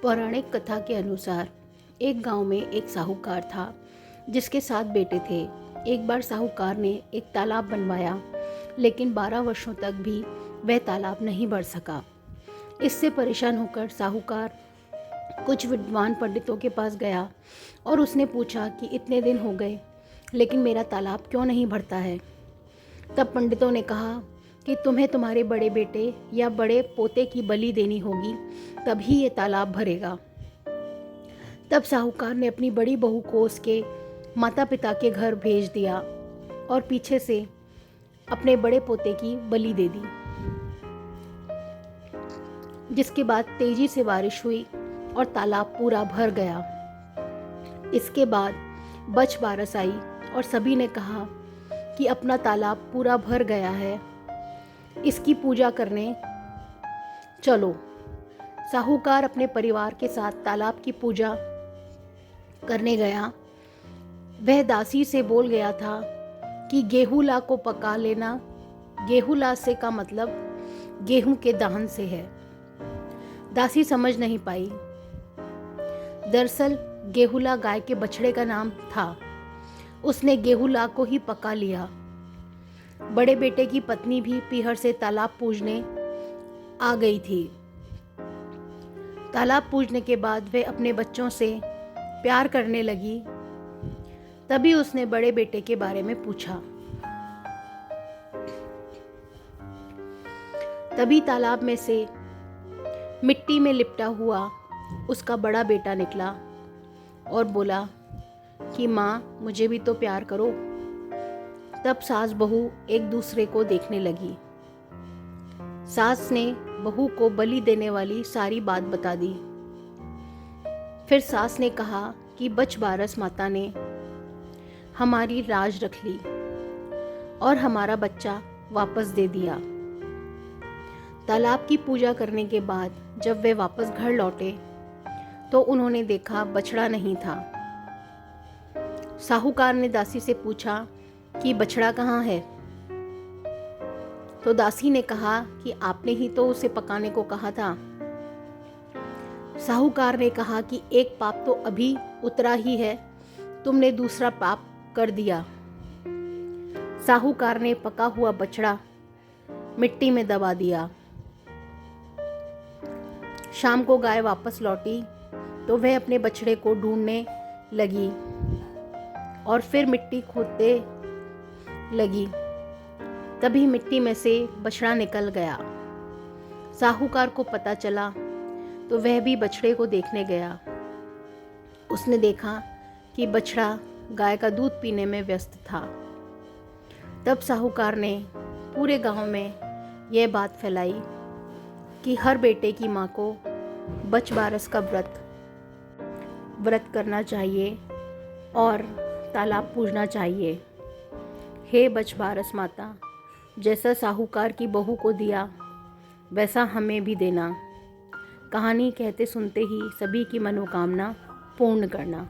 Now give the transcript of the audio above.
पौराणिक कथा के अनुसार एक गांव में एक साहूकार था जिसके 7 बेटे थे। एक बार साहूकार ने एक तालाब बनवाया, लेकिन 12 वर्षों तक भी वह तालाब नहीं भर सका। इससे परेशान होकर साहूकार कुछ विद्वान पंडितों के पास गया और उसने पूछा कि इतने दिन हो गए लेकिन मेरा तालाब क्यों नहीं भरता है। तब पंडितों ने कहा कि तुम्हें तुम्हारे बड़े बेटे या बड़े पोते की बलि देनी होगी, तभी ये तालाब भरेगा। तब साहूकार ने अपनी बड़ी बहू को उसके माता पिता के घर भेज दिया और पीछे से अपने बड़े पोते की बलि दे दी, जिसके बाद तेजी से बारिश हुई और तालाब पूरा भर गया। इसके बाद बच बारस आई और सभी ने कहा कि अपना तालाब पूरा भर गया है, इसकी पूजा करने चलो। साहूकार अपने परिवार के साथ तालाब की पूजा करने गया। वह दासी से बोल गया था कि गेहूं को पका लेना। गेहूं से का मतलब गेहूं के दान से है। दासी समझ नहीं पाई। दरअसल गेहूं गाय के बछड़े का नाम था। उसने गेहूं को ही पका लिया। बड़े बेटे की पत्नी भी पीहर से तालाब पूजने आ गई थी। तालाब पूजने के बाद वह अपने बच्चों से प्यार करने लगी। तभी उसने बड़े बेटे के बारे में पूछा। तभी तालाब में से मिट्टी में लिपटा हुआ उसका बड़ा बेटा निकला और बोला कि माँ, मुझे भी तो प्यार करो। तब सास बहू एक दूसरे को देखने लगी। सास ने बहू को बलि देने वाली सारी बात बता दी। फिर सास ने कहा कि बच बारस माता ने हमारी लाज रख ली और हमारा बच्चा वापस दे दिया। तालाब की पूजा करने के बाद जब वे वापस घर लौटे तो उन्होंने देखा बछड़ा नहीं था। साहूकार ने दासी से पूछा कि बछड़ा कहाँ है? तो दासी ने कहा कि आपने ही तो उसे पकाने को कहा था। साहूकार ने कहा कि एक पाप तो अभी उतरा ही है, तुमने दूसरा पाप कर दिया। साहूकार ने पका हुआ बछड़ा मिट्टी में दबा दिया। शाम को गाय वापस लौटी तो वह अपने बछड़े को ढूंढने लगी और फिर मिट्टी खोदते लगी। तभी मिट्टी में से बछड़ा निकल गया। साहूकार को पता चला तो वह भी बछड़े को देखने गया। उसने देखा कि बछड़ा गाय का दूध पीने में व्यस्त था। तब साहूकार ने पूरे गांव में यह बात फैलाई कि हर बेटे की माँ को बच बारस का व्रत करना चाहिए और तालाब पूजना चाहिए। हे बच बारस माता, जैसा साहूकार की बहू को दिया वैसा हमें भी देना। कहानी कहते सुनते ही सभी की मनोकामना पूर्ण करना।